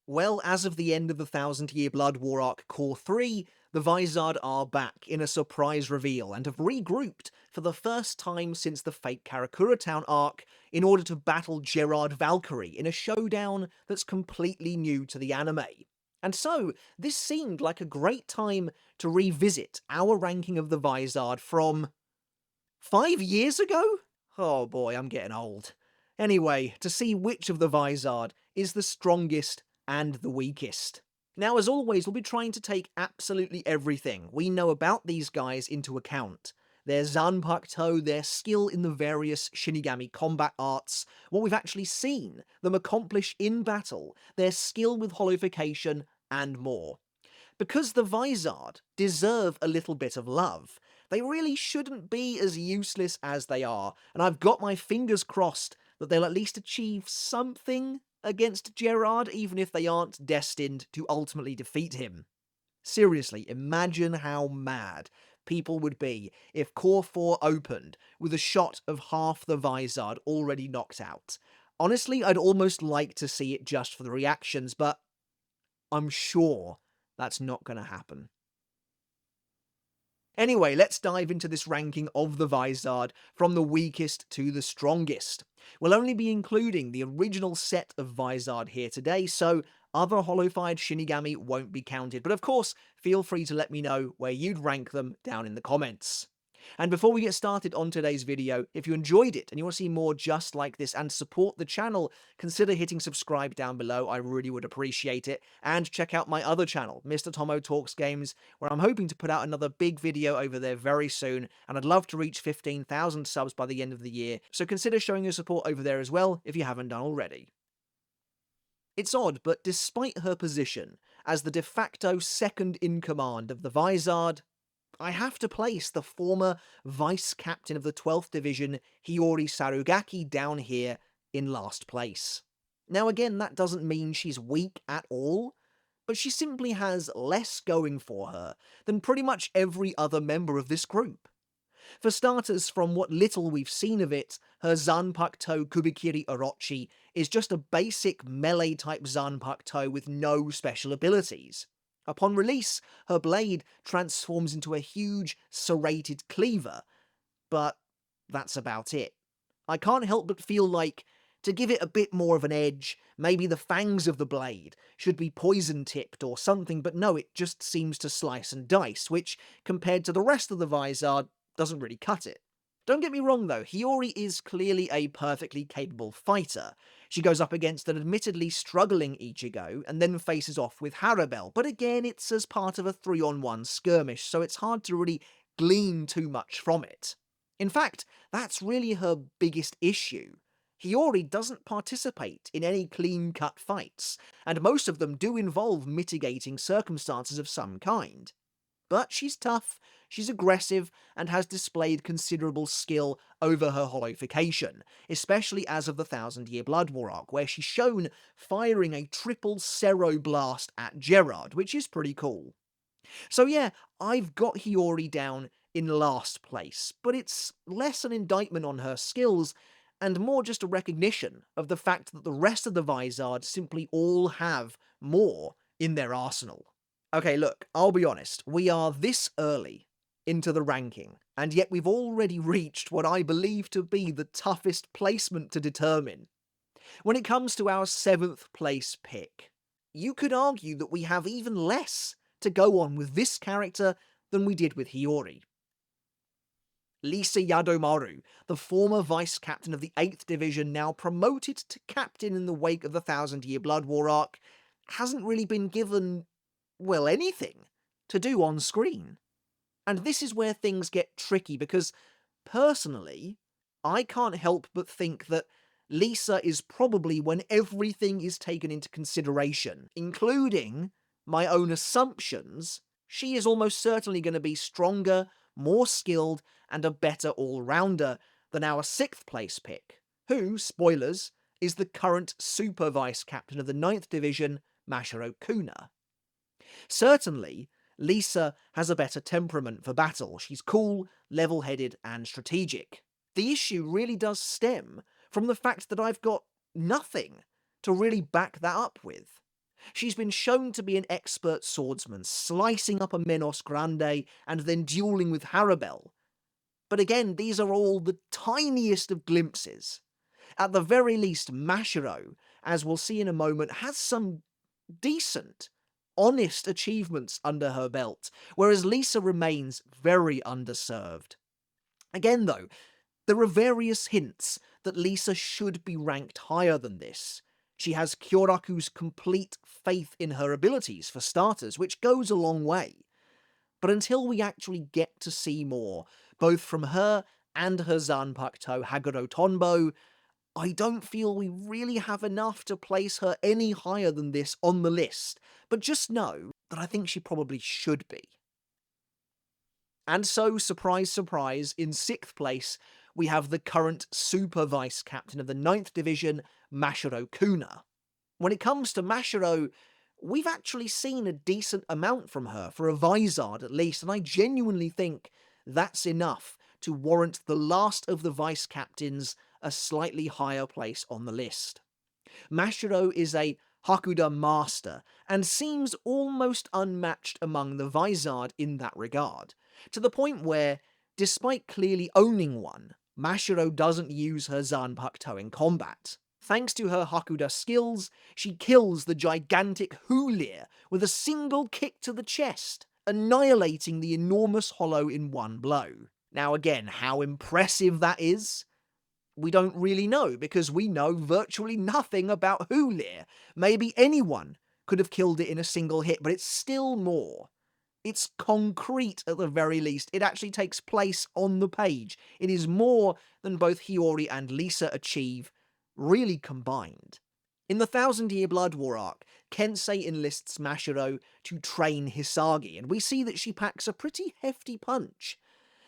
Well, as of the end of the Thousand Year Blood War Arc Core 3, the Vizard are back in a surprise reveal and have regrouped for the first time since the Fate Karakura Town arc in order to battle Gerard Valkyrie in a showdown that's completely new to the anime. And so, this seemed like a great time to revisit our ranking of the Vizard from 5 years ago? Oh boy, I'm getting old. Anyway, to see which of the Vizard is the strongest and the weakest. Now, as always, we'll be trying to take absolutely everything we know about these guys into account. Their Zanpakuto, their skill in the various Shinigami combat arts, what we've actually seen them accomplish in battle, their skill with holification, and more. Because the Vizard deserve a little bit of love, they really shouldn't be as useless as they are, and I've got my fingers crossed that they'll at least achieve something against Gerard, even if they aren't destined to ultimately defeat him. Seriously, imagine how mad people would be if Core 4 opened with a shot of half the Vizard already knocked out. Honestly, I'd almost like to see it just for the reactions, but I'm sure that's not going to happen. Anyway, let's dive into this ranking of the Vizard from the weakest to the strongest. We'll only be including the original set of Vizard here today, so other holified Shinigami won't be counted, but of course, feel free to let me know where you'd rank them down in the comments. And before we get started on today's video, if you enjoyed it and you want to see more just like this and support the channel, consider hitting subscribe down below, I really would appreciate it, and check out my other channel, Mr. Tomo Talks Games, where I'm hoping to put out another big video over there very soon, and I'd love to reach 15,000 subs by the end of the year, so consider showing your support over there as well if you haven't done already. It's odd, but despite her position as the de facto second-in-command of the Vizard, I have to place the former vice-captain of the 12th Division, Hiyori Sarugaki, down here in last place. Now again, that doesn't mean she's weak at all, but she simply has less going for her than pretty much every other member of this group. For starters, from what little we've seen of it, her Zanpakuto Kubikiri Orochi is just a basic melee-type Zanpakuto with no special abilities. Upon release, her blade transforms into a huge, serrated cleaver, but that's about it. I can't help but feel like, to give it a bit more of an edge, maybe the fangs of the blade should be poison-tipped or something, but no, it just seems to slice and dice, which, compared to the rest of the Vizard, doesn't really cut it. Don't get me wrong though, Hiyori is clearly a perfectly capable fighter. She goes up against an admittedly struggling Ichigo, and then faces off with Harabel, but again it's as part of a 3-on-1 skirmish, so it's hard to really glean too much from it. In fact, that's really her biggest issue. Hiyori doesn't participate in any clean-cut fights, and most of them do involve mitigating circumstances of some kind. But she's tough, she's aggressive, and has displayed considerable skill over her holification, especially as of the Thousand Year Blood War arc, where she's shown firing a triple Cero Blast at Gerard, which is pretty cool. So yeah, I've got Hiyori down in last place, but it's less an indictment on her skills, and more just a recognition of the fact that the rest of the Vizard simply all have more in their arsenal. Okay, look, I'll be honest, we are this early into the ranking, and yet we've already reached what I believe to be the toughest placement to determine. When it comes to our 7th place pick, you could argue that we have even less to go on with this character than we did with Hiyori. Lisa Yadomaru, the former vice-captain of the 8th Division, now promoted to captain in the wake of the Thousand Year Blood War arc, hasn't really been given, well, anything to do on screen. And this is where things get tricky because, personally, I can't help but think that Lisa is probably, when everything is taken into consideration, including my own assumptions, she is almost certainly going to be stronger, more skilled, and a better all-rounder than our 6th place pick, who, spoilers, is the current super vice-captain of the 9th Division, Mashiro Kuna. Certainly, Lisa has a better temperament for battle. She's cool, level-headed, and strategic. The issue really does stem from the fact that I've got nothing to really back that up with. She's been shown to be an expert swordsman, slicing up a Menos Grande and then dueling with Harabel. But again, these are all the tiniest of glimpses. At the very least, Mashiro, as we'll see in a moment, has some decent, honest achievements under her belt, whereas Lisa remains very underserved. Again though, there are various hints that Lisa should be ranked higher than this. She has Kyoraku's complete faith in her abilities, for starters, which goes a long way. But until we actually get to see more, both from her and her Zanpakuto Haguro Tonbo, I don't feel we really have enough to place her any higher than this on the list, but just know that I think she probably should be. And so, surprise surprise, in 6th place, we have the current super vice captain of the 9th division, Mashiro Kuna. When it comes to Mashiro, we've actually seen a decent amount from her, for a Vizard at least, and I genuinely think that's enough to warrant the last of the vice captains a slightly higher place on the list. Mashiro is a Hakuda master, and seems almost unmatched among the Vizard in that regard, to the point where, despite clearly owning one, Mashiro doesn't use her Zanpakuto in combat. Thanks to her Hakuda skills, she kills the gigantic Hulir with a single kick to the chest, annihilating the enormous hollow in one blow. Now again, how impressive that is? We don't really know, because we know virtually nothing about Hulir. Maybe anyone could have killed it in a single hit, but it's still more. It's concrete at the very least. It actually takes place on the page. It is more than both Hiyori and Lisa achieve, really combined. In the 1,000-Year Blood War arc, Kensei enlists Mashiro to train Hisagi, and we see that she packs a pretty hefty punch.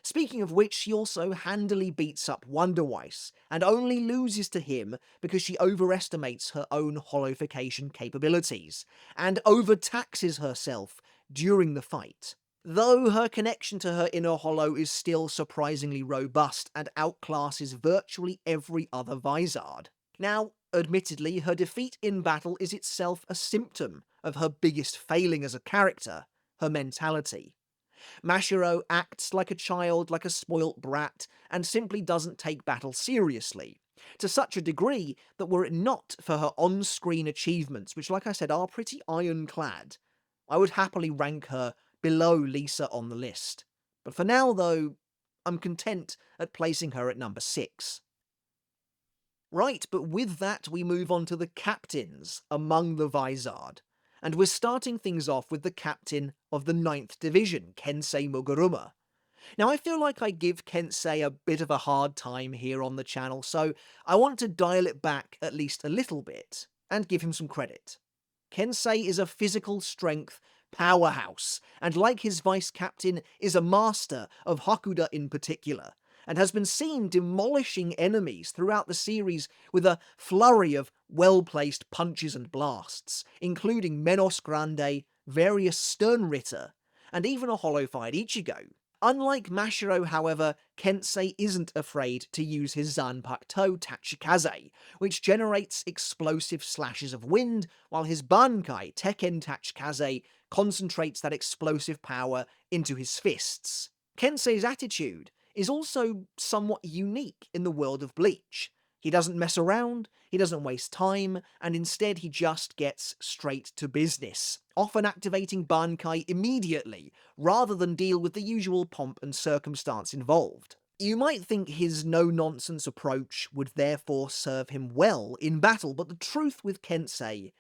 Speaking of which, she also handily beats up Wonder Weiss, and only loses to him because she overestimates her own hollowification capabilities, and overtaxes herself during the fight. Though her connection to her inner hollow is still surprisingly robust and outclasses virtually every other Vizard. Now, admittedly, her defeat in battle is itself a symptom of her biggest failing as a character, her mentality. Mashiro acts like a child, like a spoilt brat, and simply doesn't take battle seriously, to such a degree that were it not for her on-screen achievements, which like I said are pretty ironclad, I would happily rank her below Lisa on the list. But for now though, I'm content at placing her at number 6. Right, but with that we move on to the captains among the Vizard. And we're starting things off with the captain of the 9th division, Kensei Muguruma. Now I feel like I give Kensei a bit of a hard time here on the channel, so I want to dial it back at least a little bit, and give him some credit. Kensei is a physical strength powerhouse, and like his vice captain, is a master of Hakuda in particular, and has been seen demolishing enemies throughout the series with a flurry of well-placed punches and blasts, including Menos Grande, various Sternritter, and even a hollow-fired Ichigo. Unlike Mashiro, however, Kensei isn't afraid to use his Zanpakuto Tachikaze, which generates explosive slashes of wind, while his bankai Tekken Tachikaze concentrates that explosive power into his fists. Kensei's attitude is also somewhat unique in the world of Bleach. He doesn't mess around, he doesn't waste time, and instead he just gets straight to business, often activating bankai immediately, rather than deal with the usual pomp and circumstance involved. You might think his no-nonsense approach would therefore serve him well in battle, but the truth with Kensei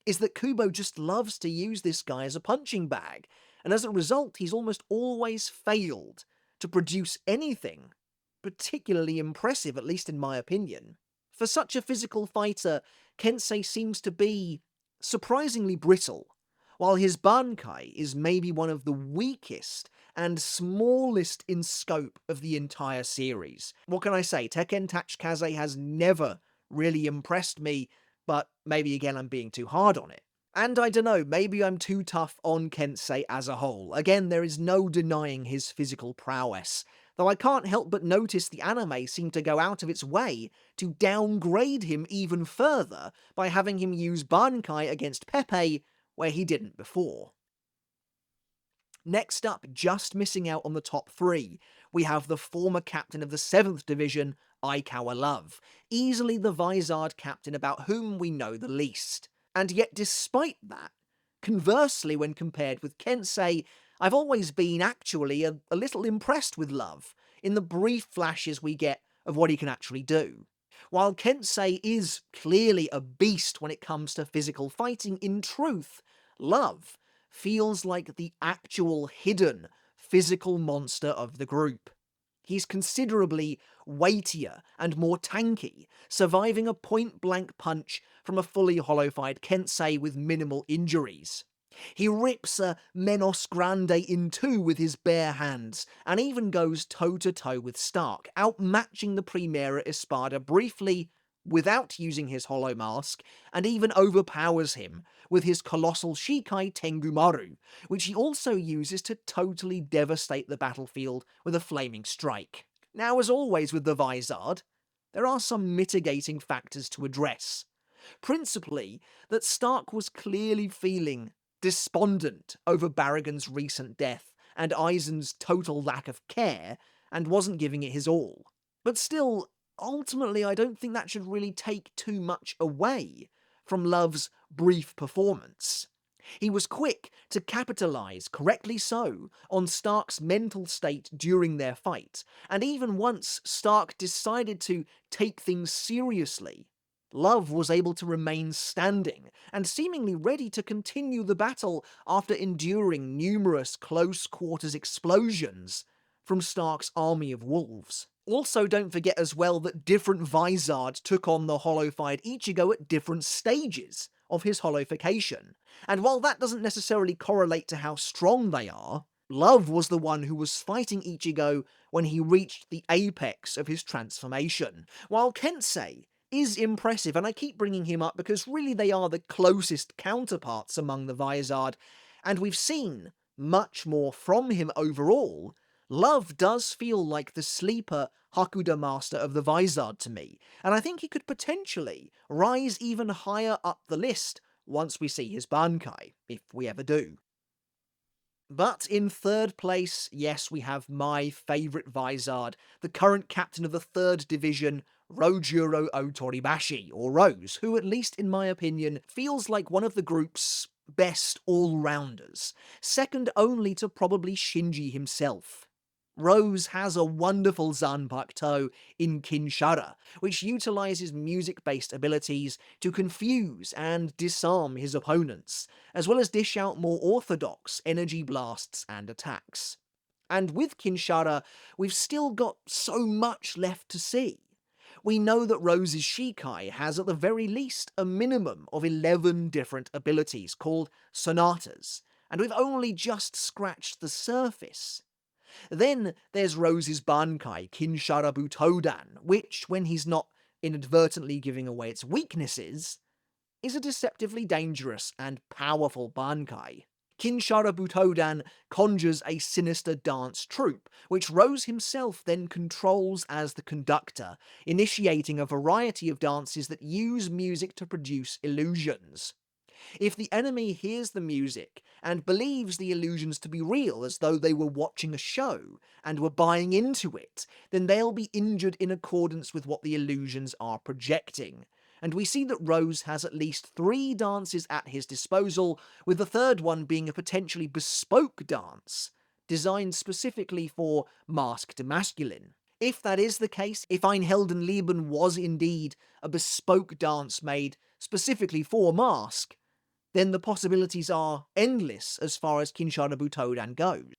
is that Kubo just loves to use this guy as a punching bag, and as a result he's almost always failed to produce anything particularly impressive, at least in my opinion. For such a physical fighter, Kensei seems to be surprisingly brittle, while his bankai is maybe one of the weakest and smallest in scope of the entire series. What can I say? Tekken Tachikaze has never really impressed me, but maybe again I'm being too hard on it. And I dunno, maybe I'm too tough on Kensei as a whole. Again, there is no denying his physical prowess, though I can't help but notice the anime seem to go out of its way to downgrade him even further by having him use bankai against Pepe where he didn't before. Next up, just missing out on the top 3, we have the former captain of the 7th Division, Aikawa Love, easily the Vizard captain about whom we know the least. And yet despite that, conversely when compared with Kensei, I've always been actually a little impressed with Love, in the brief flashes we get of what he can actually do. While Kensei is clearly a beast when it comes to physical fighting, in truth, Love feels like the actual hidden physical monster of the group. He's considerably weightier and more tanky, surviving a point-blank punch from a fully hollow-fied Kensei with minimal injuries. He rips a Menos Grande in two with his bare hands, and even goes toe-to-toe with Stark, outmatching the Primera Espada briefly without using his hollow mask, and even overpowers him with his colossal Shikai Tengumaru, which he also uses to totally devastate the battlefield with a flaming strike. Now, as always with the Vizard, there are some mitigating factors to address. Principally, that Stark was clearly feeling despondent over Barragan's recent death and Aizen's total lack of care, and wasn't giving it his all. But still, ultimately I don't think that should really take too much away from Love's brief performance. He was quick to capitalise, correctly so, on Stark's mental state during their fight, and even once Stark decided to take things seriously, Love was able to remain standing, and seemingly ready to continue the battle after enduring numerous close-quarters explosions from Stark's army of wolves. Also, don't forget as well that different Vizard took on the hollow-fied Ichigo at different stages of his hollowification, and while that doesn't necessarily correlate to how strong they are, Love was the one who was fighting Ichigo when he reached the apex of his transformation, while Kensei is impressive, and I keep bringing him up because really they are the closest counterparts among the Vizard, and we've seen much more from him overall. Love does feel like the sleeper Hakuda master of the Vizard to me, and I think he could potentially rise even higher up the list once we see his bankai, if we ever do. But in third place, yes, we have my favourite Vizard, the current captain of the 3rd Division, Rojuro Otoribashi, or Rose, who, at least in my opinion, feels like one of the group's best all-rounders, second only to probably Shinji himself. Rose has a wonderful Zanpakuto in Kinshara, which utilises music-based abilities to confuse and disarm his opponents, as well as dish out more orthodox energy blasts and attacks. And with Kinshara, we've still got so much left to see. We know that Rose's Shikai has at the very least a minimum of 11 different abilities called sonatas, and we've only just scratched the surface. Then there's Rose's bankai, Kinshara Butodan, which, when he's not inadvertently giving away its weaknesses, is a deceptively dangerous and powerful bankai. Kinshara Butodan conjures a sinister dance troupe, which Rose himself then controls as the conductor, initiating a variety of dances that use music to produce illusions. If the enemy hears the music and believes the illusions to be real as though they were watching a show and were buying into it, then they'll be injured in accordance with what the illusions are projecting. And we see that Rose has at least 3 dances at his disposal, with the third one being a potentially bespoke dance, designed specifically for masked masculine. If that is the case, if Einheldenleben was indeed a bespoke dance made specifically for mask, then the possibilities are endless as far as Kinshara Butodan goes.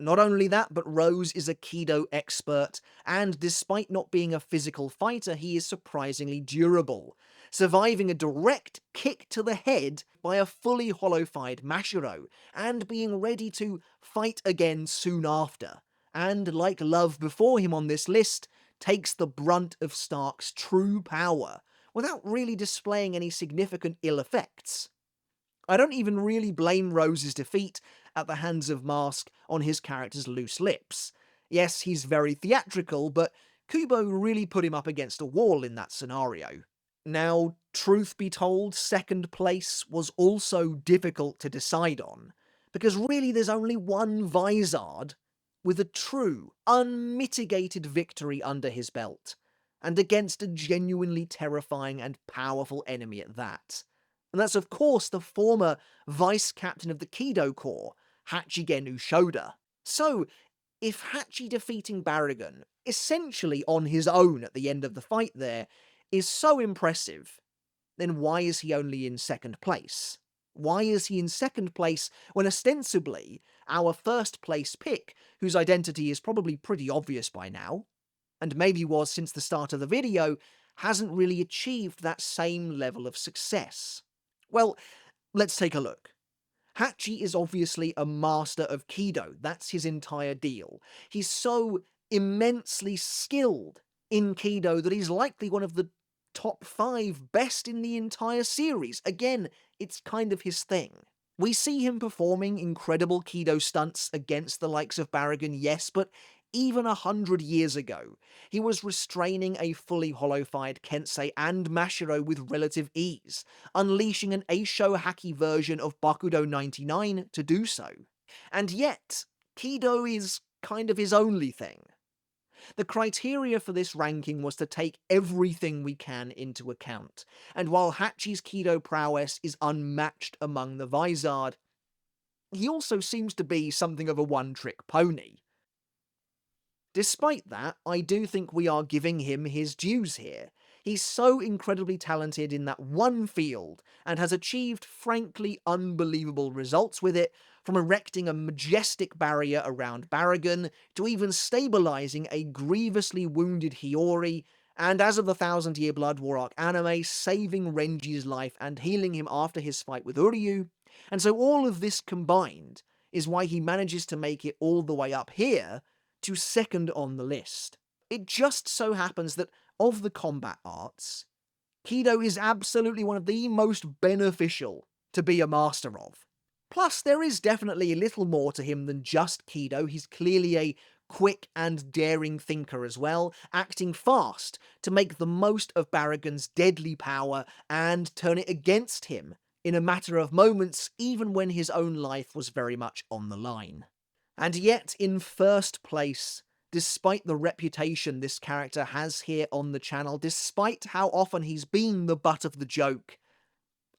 Not only that, but Rose is a kido expert, and despite not being a physical fighter, he is surprisingly durable, surviving a direct kick to the head by a fully hollow-fied Mashiro, and being ready to fight again soon after, and like Love before him on this list, takes the brunt of Stark's true power, without really displaying any significant ill effects. I don't even really blame Rose's defeat at the hands of Mask on his character's loose lips. Yes, he's very theatrical, but Kubo really put him up against a wall in that scenario. Now, truth be told, second place was also difficult to decide on, because really there's only one Vizard with a true, unmitigated victory under his belt, and against a genuinely terrifying and powerful enemy at that. And that's of course the former vice-captain of the Kido Corps, Hachigen Ushoda. So, if Hachi defeating Baragon, essentially on his own at the end of the fight there, is so impressive, then why is he only in second place? Why is he in second place when ostensibly our first place pick, whose identity is probably pretty obvious by now, and maybe was since the start of the video, hasn't really achieved that same level of success? Well, let's take a look. Hachi is obviously a master of kido, that's his entire deal. He's so immensely skilled in kido that he's likely one of the top 5 best in the entire series. Again, it's kind of his thing. We see him performing incredible kido stunts against the likes of Baragon, yes, but even 100 years ago, he was restraining a fully hollow-fired Kensei and Mashiro with relative ease, unleashing an Eisho Haki version of Bakudo 99 to do so. And yet, kido is kind of his only thing. The criteria for this ranking was to take everything we can into account, and while Hachi's kido prowess is unmatched among the Vizard, he also seems to be something of a one-trick pony. Despite that, I do think we are giving him his dues here. He's so incredibly talented in that one field, and has achieved frankly unbelievable results with it, from erecting a majestic barrier around Baragon, to even stabilising a grievously wounded Hiyori, and as of the Thousand Year Blood War arc anime, saving Renji's life and healing him after his fight with Uryu. And so all of this combined is why he manages to make it all the way up here, to second on the list. It just so happens that of the combat arts, kido is absolutely one of the most beneficial to be a master of. Plus, there is definitely a little more to him than just kido. He's clearly a quick and daring thinker as well, acting fast to make the most of Baragon's deadly power and turn it against him in a matter of moments, even when his own life was very much on the line. And yet, in first place, despite the reputation this character has here on the channel, despite how often he's been the butt of the joke,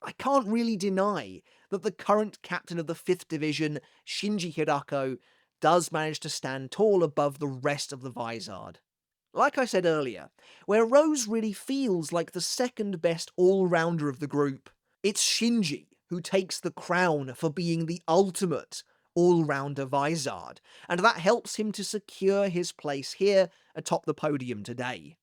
I can't really deny that the current captain of the 5th Division, Shinji Hirako, does manage to stand tall above the rest of the Vizard. Like I said earlier, where Rose really feels like the second best all-rounder of the group, it's Shinji who takes the crown for being the ultimate all-rounder Vizard, and that helps him to secure his place here atop the podium today.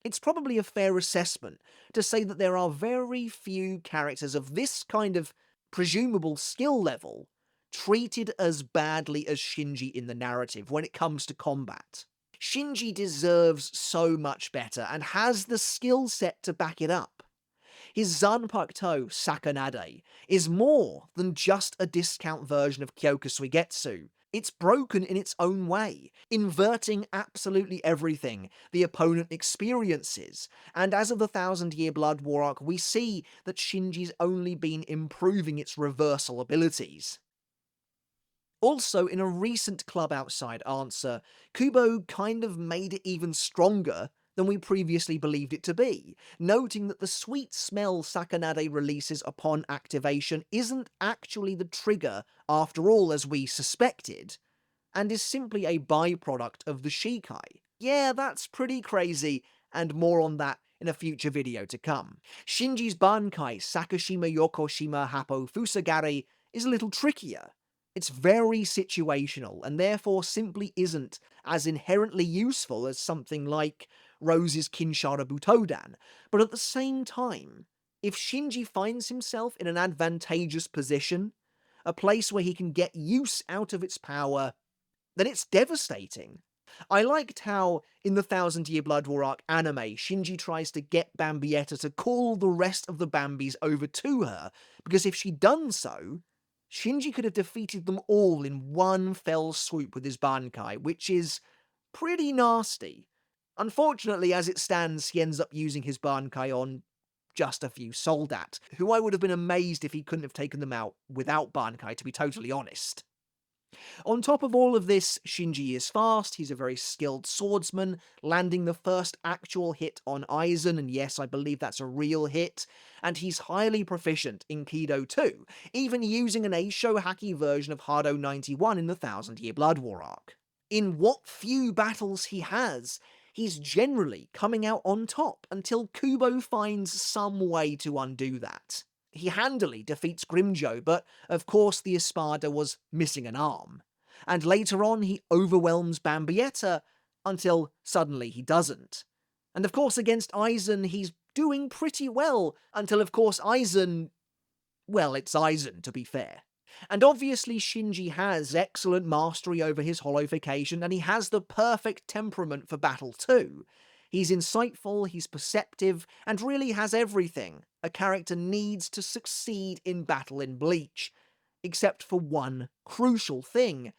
It's probably a fair assessment to say that there are very few characters of this kind of presumable skill level treated as badly as Shinji in the narrative when it comes to combat. Shinji deserves so much better and has the skill set to back it up. His Zanpakuto Sakanade is more than just a discount version of Kyoku Suigetsu. It's broken in its own way, inverting absolutely everything the opponent experiences, and as of the Thousand Year Blood War arc, we see that Shinji's only been improving its reversal abilities. Also, in a recent Club Outside answer, Kubo kind of made it even stronger than we previously believed it to be, noting that the sweet smell Sakanade releases upon activation isn't actually the trigger after all as we suspected, and is simply a byproduct of the Shikai. Yeah, that's pretty crazy, and more on that in a future video to come. Shinji's bankai Sakashima Yokoshima Happo Fusagari is a little trickier. It's very situational, and therefore simply isn't as inherently useful as something like Rose's Kinshara Butodan, but at the same time, if Shinji finds himself in an advantageous position, a place where he can get use out of its power, then it's devastating. I liked how, in the Thousand Year Blood War arc anime, Shinji tries to get Bambietta to call the rest of the Bambis over to her, because if she'd done so, Shinji could have defeated them all in one fell swoop with his bankai, which is pretty nasty. Unfortunately, as it stands, he ends up using his bankai on just a few Soldat, who I would have been amazed if he couldn't have taken them out without bankai, to be totally honest. On top of all of this, Shinji is fast, he's a very skilled swordsman, landing the first actual hit on Aizen, and yes, I believe that's a real hit, and he's highly proficient in kido too, even using an Eisho Haki version of Hado 91 in the Thousand Year Blood War arc. In what few battles he has, he's generally coming out on top until Kubo finds some way to undo that. He handily defeats Grimjo, but of course the Espada was missing an arm. And later on he overwhelms Bambietta until suddenly he doesn't. And of course against Aizen he's doing pretty well until of course Aizen... well, it's Aizen to be fair. And obviously Shinji has excellent mastery over his holification, and he has the perfect temperament for battle too. He's insightful, he's perceptive, and really has everything a character needs to succeed in battle in Bleach. Except for one crucial thing: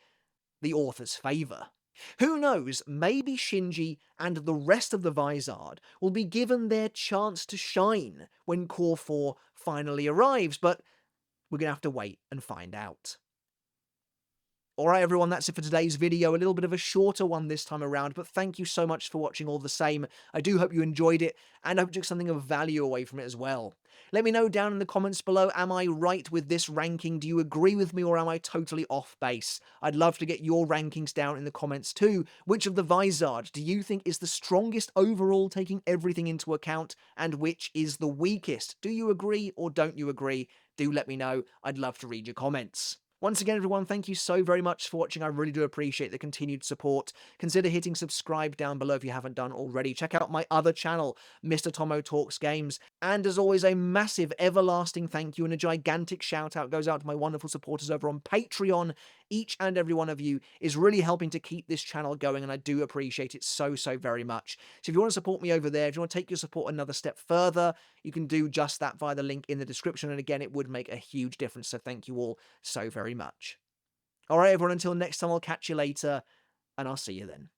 the author's favour. Who knows, maybe Shinji and the rest of the Vizard will be given their chance to shine when Core 4 finally arrives, but we're going to have to wait and find out. Alright everyone, that's it for today's video. A little bit of a shorter one this time around, but thank you so much for watching all the same. I do hope you enjoyed it, and I hope you took something of value away from it as well. Let me know down in the comments below, am I right with this ranking? Do you agree with me, or am I totally off base? I'd love to get your rankings down in the comments too. Which of the Vizard do you think is the strongest overall, taking everything into account, and which is the weakest? Do you agree or don't you agree? Do let me know. I'd love to read your comments. Once again, everyone, thank you so very much for watching. I really do appreciate the continued support. Consider hitting subscribe down below if you haven't done already. Check out my other channel, Mr. Tomo Talks Games. And as always, a massive, everlasting thank you and a gigantic shout out goes out to my wonderful supporters over on Patreon. Each and every one of you is really helping to keep this channel going, and I do appreciate it so very much. So if you want to support me over there, if you want to take your support another step further, you can do just that via the link in the description, and again, it would make a huge difference, so thank you all so very much. Alright everyone, until next time, I'll catch you later, and I'll see you then.